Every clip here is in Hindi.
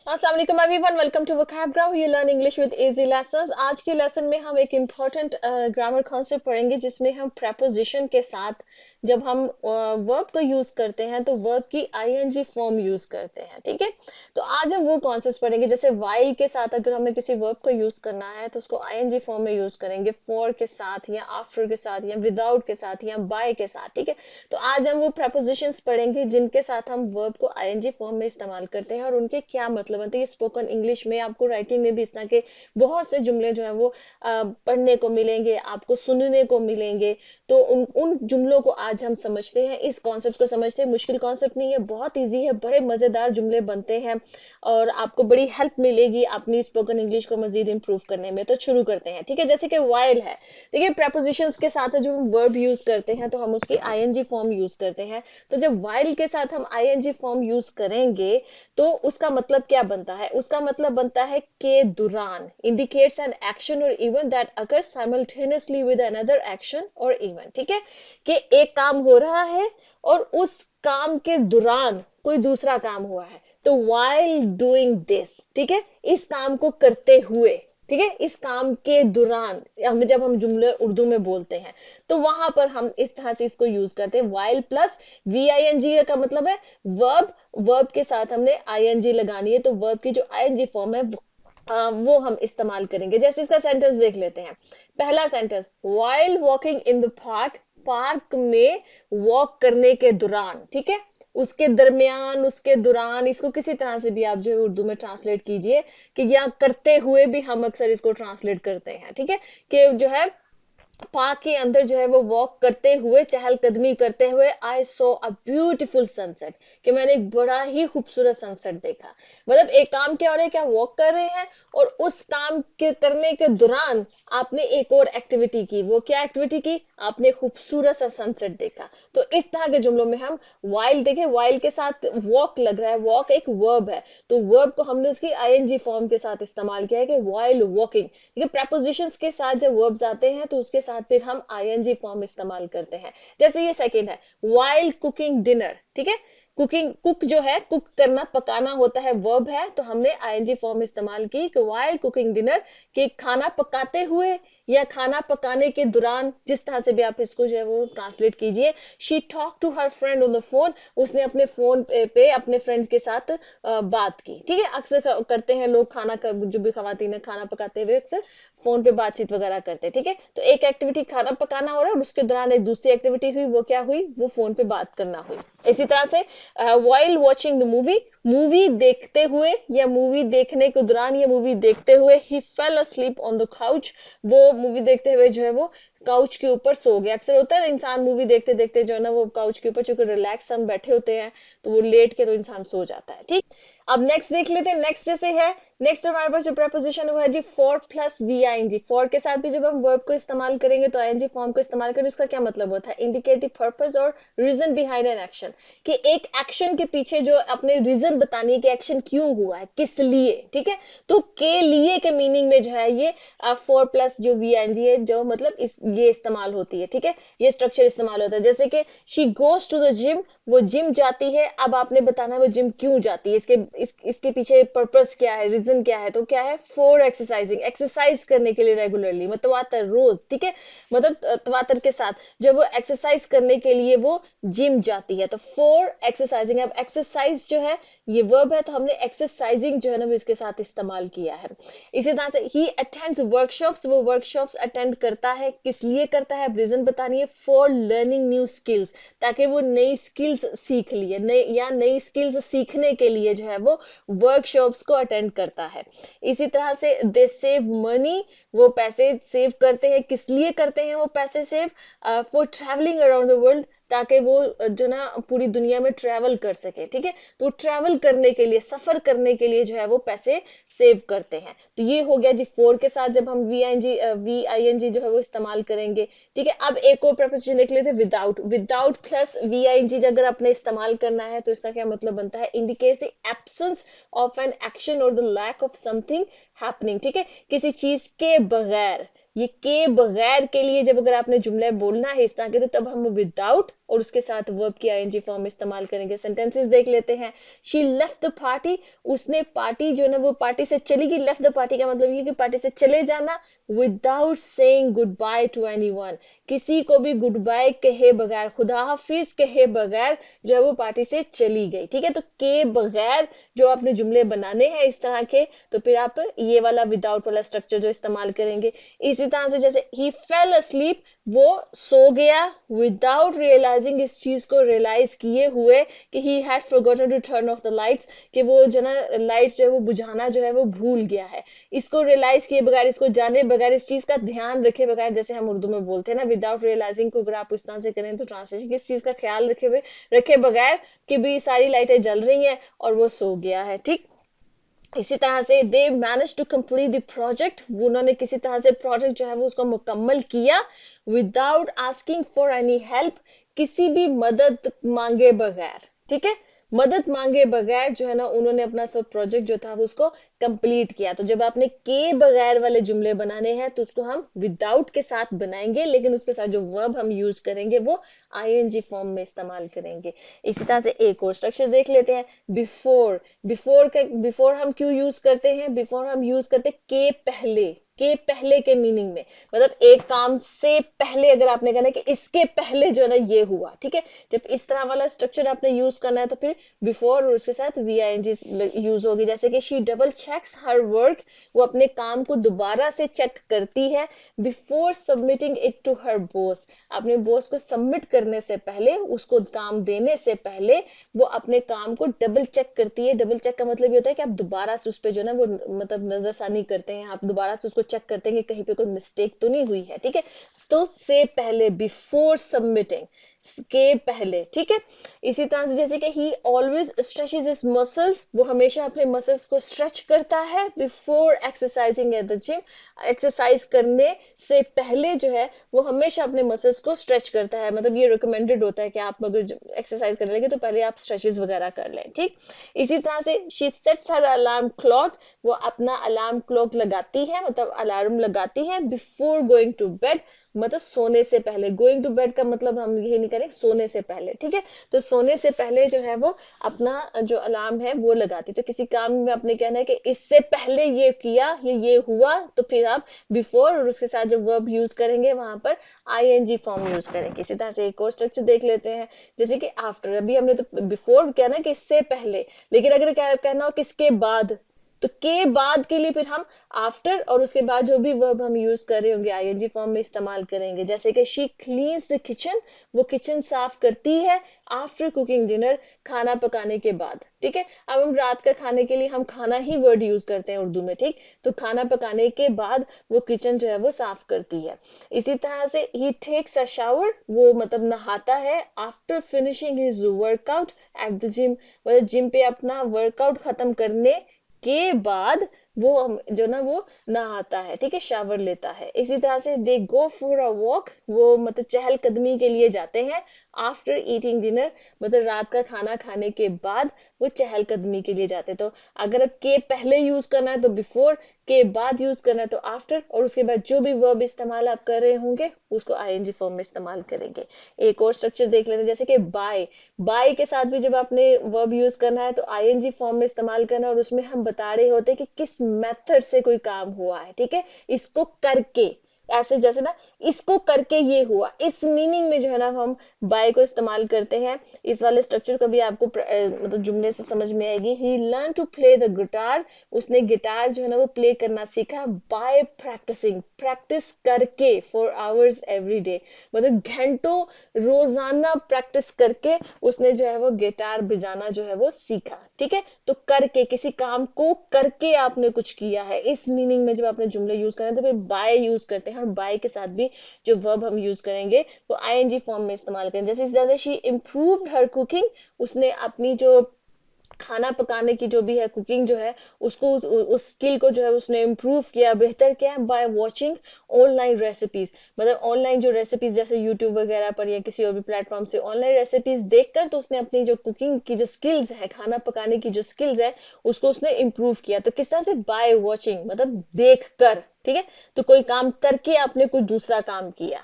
अस्सलाम वालेकुम everyone, welcome to vocabulary you learn English with easy lessons. आज के लेसन में हम एक इम्पॉर्टेंट ग्रामर कॉन्सेप्ट पढ़ेंगे जिसमें हम प्रेपोजिशन के साथ जब हम वर्ब को यूज करते हैं तो वर्ब की आईएनजी फॉर्म यूज करते हैं। ठीक है, तो आज हम वो कॉन्सेप्ट पढ़ेंगे जैसे वाइल के साथ अगर हमें किसी वर्ब को यूज करना है तो उसको आईएनजी फॉर्म में यूज करेंगे, फॉर के साथ या आफ्टर के साथ या विदाउट के साथ या बाय के साथ। ठीक है, तो आज हम वो प्रेपोजिशंस पढ़ेंगे जिनके साथ हम वर्ब को आईएनजी फॉर्म में इस्तेमाल करते हैं और उनके क्या मतलब बनते हैं। स्पोकन इंग्लिश में आपको राइटिंग में भी इस तरह के बहुत से जुमले जो है वो पढ़ने को मिलेंगे, आपको सुनने को मिलेंगे। तो उन जुमलों को आज हम समझते हैं, इस कॉन्सेप्ट को समझते हैं। मुश्किल कॉन्सेप्ट नहीं है, बहुत इजी है, बड़े मजेदार जुमले बनते हैं और आपको बड़ी हेल्प मिलेगी अपनी स्पोकन इंग्लिश को मजीद इंप्रूव करने में। तो शुरू करते हैं। ठीक है, जैसे कि वाइल है, देखिए प्रेपोजिशंस के साथ जब हम वर्ब यूज करते हैं तो हम उसकी आईएनजी फॉर्म यूज करते हैं। तो जब वाइल के साथ हम आईएनजी फॉर्म यूज करेंगे तो उसका मतलब क्या बनता है? उसका मतलब बनता है के दौरान, इंडिकेट्स एन एक्शन और event that occur simultaneously with another action और इवेंट। ठीक है, कि एक काम हो रहा है और उस काम के दौरान कोई दूसरा काम हुआ है, तो while doing this, ठीक है, इस काम को करते हुए, ठीक है, इस काम के दौरान जब हम जुमले उर्दू में बोलते हैं तो वहां पर हम इस तरह से इसको यूज करते हैं। while प्लस VING का मतलब है वर्ब, वर्ब के साथ हमने ING लगानी है, तो वर्ब की जो ING फॉर्म है वो हम इस्तेमाल करेंगे। जैसे इसका सेंटेंस देख लेते हैं। पहला sentence, while walking in the park, park में वॉक करने के दौरान, ठीक है, उसके दरमियान, उसके दौरान, इसको किसी तरह से भी आप जो है उर्दू में ट्रांसलेट कीजिए कि यहाँ करते हुए भी हम अक्सर इसको ट्रांसलेट करते हैं। ठीक है, कि जो है पार्क के अंदर जो है वो वॉक करते हुए, चहलकदमी करते हुए, आई सो अ ब्यूटीफुल सनसेट, कि मैंने एक बड़ा ही खूबसूरत सनसेट देखा। मतलब एक काम क्या हो रहा है, क्या वॉक कर रहे हैं और उस काम के करने के दौरान आपने एक और एक्टिविटी की। वो क्या एक्टिविटी की? आपने खूबसूरत सा सनसेट देखा। तो इस तरह के जुमलों में हम वाइल, देखें वाइल के साथ वॉक लग रहा है, वॉक एक वर्ब है, तो वर्ब को हमने उसकी आईएनजी फॉर्म के साथ इस्तेमाल किया है कि वाइल वॉकिंग। ठीक है, प्रेपोजिशंस के साथ जब वर्ब्स आते हैं तो उसके साथ फिर हम आईएनजी फॉर्म इस्तेमाल करते हैं। जैसे ये सेकंड है, वाइल कुकिंग डिनर। ठीक है, कुकिंग, कुक जो है कुक करना, पकाना होता है, वर्ब है, तो हमने आईएनजी फॉर्म इस्तेमाल की कि वाइल कुकिंग डिनर, कि खाना पकाते हुए या खाना पकाने के दौरान, जिस तरह से भी आप इसको जो है वो ट्रांसलेट कीजिए। She talk to her friend on the phone, उसने अपने फोन पे अपने फ्रेंड के साथ बात की। ठीक है, अक्सर करते हैं लोग, खाना जो भी खवातीन है खाना पकाते हुए अक्सर फोन पे बातचीत वगैरह करते हैं। ठीक है, तो एक एक्टिविटी खाना पकाना हो रहा है और उसके दौरान एक दूसरी एक्टिविटी हुई, वो क्या हुई? वो फोन पे बात करना हुई। इसी तरह से while watching the movie, movie देखते हुए या मूवी देखने के दौरान या मूवी देखते हुए, he fell asleep on the couch, वो मूवी देखते हुए जो है वो काउच के ऊपर सो गया। अक्सर होता है ना, इंसान मूवी देखते देखते जो है ना वो काउच के ऊपर, चूंकि रिलैक्स हम बैठे होते हैं तो वो लेट के तो इंसान सो जाता है। ठीक, अब नेक्स्ट देख लेते हैं। नेक्स्ट जैसे है, नेक्स्ट हमारे पास जो प्रेपोजिशन है वो है जी फॉर प्लस VING। फॉर के साथ भी जब हम वर्ब को इस्तेमाल करेंगे तो आईएनजी फॉर्म को इस्तेमाल करेंगे। उसका क्या मतलब होता है? इंडिकेट द पर्पस और रीजन बिहाइंड एन एक्शन, कि एक एक्शन के पीछे जो अपने रीजन बतानी है कि एक्शन क्यों हुआ है, किस लिए। ठीक है, तो के लिए के मीनिंग में जो है ये फॉर प्लस जो VING है, जो मतलब ये इस्तेमाल होती है। ठीक है, ये स्ट्रक्चर इस्तेमाल होता है। जैसे कि she goes to the gym, वो जिम जाती है। अब आपने बताना है वो जिम क्यों जाती है, इसके पीछे पर्पस क्या है, रीजन क्या है। तो क्या है? फॉर एक्सरसाइजिंग, एक्सरसाइज करने के लिए रेगुलरली, मतवातर, रोज। ठीक है, मतलब तवातर के साथ जब वो एक्सरसाइज करने के लिए वो जिम जाती है, तो फॉर एक्सरसाइजिंग। अब एक्सरसाइज जो है ये वर्ब है, तो हमने एक्सरसाइजिंग जो है ना वो इसके साथ इस्तेमाल किया है। इसी तरह से ही अटेंड्स वर्कशॉप्स, वो वर्कशॉप्स अटेंड करता है, किस लिए करता है? रीजन बतानी है। फॉर लर्निंग न्यू स्किल्स, ताकि वो नई स्किल्स सीख लिए, नई स्किल्स सीखने के लिए जो है वो वर्कशॉप्स को अटेंड करता है। इसी तरह से दे सेव मनी, वो पैसे सेव करते हैं, किस लिए करते हैं वो पैसे save? For travelling around the world, ताकि वो जो ना पूरी दुनिया में ट्रैवल कर सके। ठीक है, तो ट्रैवल करने के लिए, सफर करने के लिए जो है वो पैसे सेव करते हैं। तो ये हो गया जी फॉर के साथ जब हम VING जो है वो इस्तेमाल करेंगे। ठीक है, अब एक और प्रेपोजिशन देख लेते हैं, विदाउट। विदाउट प्लस VING अगर आपने इस्तेमाल करना है तो इसका क्या मतलब बनता है? Indicates the absence of an action और the lack of something happening. ठीक है, किसी चीज के बगैर, ये के बगैर के लिए जब अगर आपने जुमले बोलना है इस तरह के, तो तब हम विदाउट और उसके साथ वर्ब की आईएनजी फॉर्म इस्तेमाल करेंगे। सेंटेंसेस देख लेते हैं। शी लेफ्ट द पार्टी, उसने पार्टी जो है ना वो पार्टी से चली गई। लेफ्ट द पार्टी का मतलब ये कि पार्टी से चले जाना। Without saying good by two anyone, किसी को भी गुड बाय कहे बगैर, खुदा हाफिज कहे बगैर जो है वो पार्टी से चली गई। ठीक है, तो के बगैर जो आपने जुमले बनाने हैं इस तरह के, तो फिर आप ये वाला विदाउट वाला स्ट्रक्चर जो इस्तेमाल करेंगे। इसी तरह से जैसे ही फेल अस्लीप, वो सो गया विदाउट रियलाइजिंग, इस चीज को रियलाइज किए हुए कि he had forgotten to turn off the lights, कि वो जो ना लाइट्स जो है वो बुझाना जो है वो भूल गया है। इसको रियलाइज किए बगैर, इसको जाने बगैर, इस चीज का ध्यान रखे बगैर, जैसे हम उर्दू में बोलते हैं ना विदाउट रियलाइजिंग को अगर आप इस तरह से करें तो ट्रांसलेशन किस चीज का ख्याल रखे बगैर कि भी सारी लाइटें जल रही हैं और वो सो गया है। ठीक, इसी तरह से they manage to complete the project, उन्होंने किसी तरह से प्रोजेक्ट जो है वो उसको मुकम्मल किया without asking for any help, किसी भी मदद मांगे बगैर। ठीक है, मदद मांगे बगैर जो है ना उन्होंने अपना सब प्रोजेक्ट जो था वो उसको कंप्लीट किया। तो जब आपने के बगैर वाले जुमले बनाने हैं तो उसको हम विदाउट के साथ बनाएंगे, लेकिन उसके साथ जो वर्ब हम यूज करेंगे वो आईएनजी फॉर्म में इस्तेमाल करेंगे। इसी तरह से एक और स्ट्रक्चर देख लेते हैं। बिफोर, बिफोर हम क्यों यूज करते हैं? बिफोर हम यूज करते हैं के पहले के मीनिंग में, मतलब एक काम से पहले अगर आपने कहना है कि इसके पहले जो है ना ये हुआ। ठीक है, जब इस तरह वाला स्ट्रक्चर आपने यूज करना है तो फिर बिफोर और उसके साथ वीआईएनजी यूज होगी। जैसे कि she double checks her work, वो अपने काम को दोबारा से चेक करती है। Before submitting it to her boss, अपने बॉस को सबमिट करने से पहले, उसको काम देने से पहले वो अपने काम को डबल चेक करती है। डबल चेक का मतलब ये होता है कि आप दोबारा से उस पर जो है ना वो मतलब नजरसानी करते हैं, आप दोबारा से उसको चेक करते हैं कि कहीं पे कोई मिस्टेक तो नहीं हुई है। ठीक है, तो से पहले, बिफोर सबमिटिंग, के पहले। ठीक है, इसी तरह से जैसे कि ही ऑलवेज स्ट्रेचेस हिज मसल्स, वो हमेशा अपने मसल्स को स्ट्रेच करता है। Before exercising at the gym, exercise करने से पहले जो है वो हमेशा अपने मसल्स को स्ट्रेच करता है। मतलब ये रिकमेंडेड होता है कि आप अगर एक्सरसाइज करने लगे तो पहले आप स्ट्रेचेस वगैरह कर लें। ठीक, इसी तरह से she sets her alarm clock, वो अपना अलार्म क्लॉक लगाती है, मतलब अलार्म लगाती है। बिफोर गोइंग टू बेड, मतलब सोने से पहले। गोइंग टू बेड का मतलब हम ये नहीं करें, सोने से पहले। ठीक है, तो सोने से पहले जो है वो अपना जो अलार्म है वो लगाती। तो किसी काम में आपने कहना है कि इससे पहले ये किया, ये हुआ, तो फिर आप बिफोर और उसके साथ जो वर्ब यूज करेंगे वहां पर आईएनजी फॉर्म यूज करेंगे। इसी तरह से एक और स्ट्रक्चर देख लेते हैं, जैसे कि आफ्टर। अभी हमने तो बिफोर कहना कि इससे पहले, लेकिन अगर कहना हो किसके बाद, तो के बाद के लिए फिर हम आफ्टर और उसके बाद जो भी वर्ब हम यूज कर रहे होंगे आईएनजी फॉर्म में इस्तेमाल करेंगे। जैसे कि शी क्लीन्स द किचन, वो किचन साफ करती है। आफ्टर कुकिंग डिनर, खाना पकाने के बाद। ठीक है, अब हम रात का खाने के लिए हम खाना ही वर्ड यूज करते हैं उर्दू में। ठीक, तो खाना पकाने के बाद वो किचन जो है वो साफ करती है। इसी तरह से ही टेक्स अ शावर, वो मतलब नहाता है। After finishing his workout at the gym, मतलब जिम पे अपना वर्कआउट खत्म करने के बाद वो जो ना वो नहाता है। ठीक है, शावर लेता है। इसी तरह से दे गो फॉर अ वॉक, वो मतलब चहलकदमी के लिए जाते हैं। आफ्टर ईटिंग डिनर, मतलब रात का खाना खाने के बाद वो चहलकदमी के लिए जाते हैं। तो अगर अब के पहले यूज करना है तो बिफोर, के बाद यूज करना है तो आफ्टर, और उसके बाद जो भी वर्ब इस्तेमाल आप कर रहे होंगे उसको आईएनजी फॉर्म में इस्तेमाल करेंगे। एक और स्ट्रक्चर देख लेते हैं, जैसे कि बाय। बाय के साथ भी जब आपने वर्ब यूज करना है तो आईएनजी फॉर्म में इस्तेमाल करना है, और उसमें हम बता रहे होते हैं कि किस मेथड से कोई काम हुआ है। ठीक है, इसको करके, ऐसे जैसे ना इसको करके ये हुआ, इस मीनिंग में जो है ना हम बाय को इस्तेमाल करते हैं। इस वाले स्ट्रक्चर को भी आपको मतलब जुमले से समझ में आएगी। He learn to play the guitar, उसने गिटार जो है ना वो प्ले करना सीखा। बाय प्रैक्टिसिंग, प्रैक्टिस करके, फॉर आवर्स एवरी डे, मतलब घंटों रोजाना प्रैक्टिस करके उसने जो है वो गिटार बजाना जो है वो सीखा। ठीक है, तो करके, किसी काम को करके आपने कुछ किया है, इस मीनिंग में जब आपने जुमले यूज करें तो फिर बाय यूज करते हैं। और बाय के साथ भी जो वर्ब हम यूज करेंगे वो आईएनजी फॉर्म में इस्तेमाल करें। जैसे इस तरह से शी इम्प्रूव्ड हर कुकिंग, उसने अपनी जो खाना पकाने की जो भी है कुकिंग जो है उसको उस स्किल को जो है उसने इम्प्रूव किया, बेहतर किया बाय वॉचिंग ऑनलाइन रेसिपीज। मतलब ऑनलाइन जो रेसिपीज जैसे यूट्यूब वगैरह पर या किसी और भी प्लेटफॉर्म से ऑनलाइन रेसिपीज देखकर तो उसने अपनी जो कुकिंग की जो स्किल्स है, खाना पकाने की जो स्किल्स है उसको उसने इम्प्रूव किया। तो किस तरह से? बाय वॉचिंग, मतलब देख कर। ठीक है, तो कोई काम करके आपने कुछ दूसरा काम किया।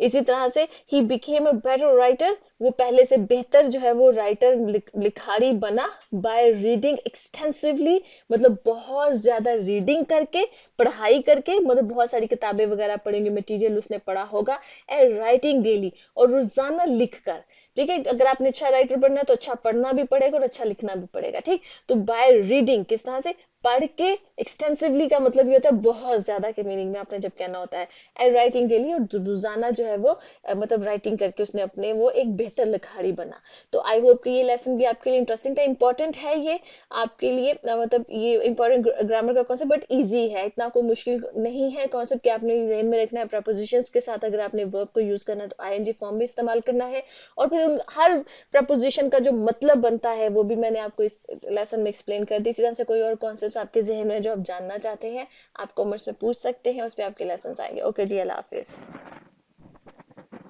इसी तरह से he became a better writer, वो पहले से बेहतर जो है वो राइटर लिखारी बना बाय रीडिंग एक्सटेंसिवली, मतलब बहुत ज्यादा रीडिंग करके, पढ़ाई करके, मतलब बहुत सारी किताबें वगैरह पढ़ेंगे, मटेरियल उसने पढ़ा होगा, एंड राइटिंग डेली, और रोजाना लिख कर। ठीक है, अगर आपने अच्छा राइटर बनना है तो अच्छा पढ़ना भी पड़ेगा और अच्छा लिखना भी पड़ेगा। ठीक, तो बाय रीडिंग किस तरह से, पढ़ के, एक्सटेंसिवली का मतलब ये होता है बहुत ज्यादा के मीनिंग में आपने जब कहना होता है, एंड राइटिंग डेली, और रोजाना जो है वो मतलब राइटिंग करके उसने अपने वो एक बेहतर लिखारी बना। तो आई होप कि ये लेसन भी आपके लिए इंटरेस्टिंग था, इंपॉर्टेंट है ये आपके लिए, मतलब ये इंपॉर्टेंट ग्रामर का कॉन्सेप्ट, बट इजी है, इतना कोई मुश्किल नहीं है कॉन्सेप्ट कि आपने ध्यान में रखना है। प्रपोजिशंस के साथ अगर आपने वर्ब को यूज करना है तो आईएनजी फॉर्म भी इस्तेमाल करना है, और फिर हर प्रपोजिशन का जो मतलब बनता है वो भी मैंने आपको इस लेसन में एक्सप्लेन कर दी। इसी तरह से कोई और कॉन्सेप्ट आपके जहन में जो आप जानना चाहते हैं, आप कॉमर्स में पूछ सकते हैं, उस पर आपके लेसन आएंगे। ओके जी, अल्लाह हाफिज।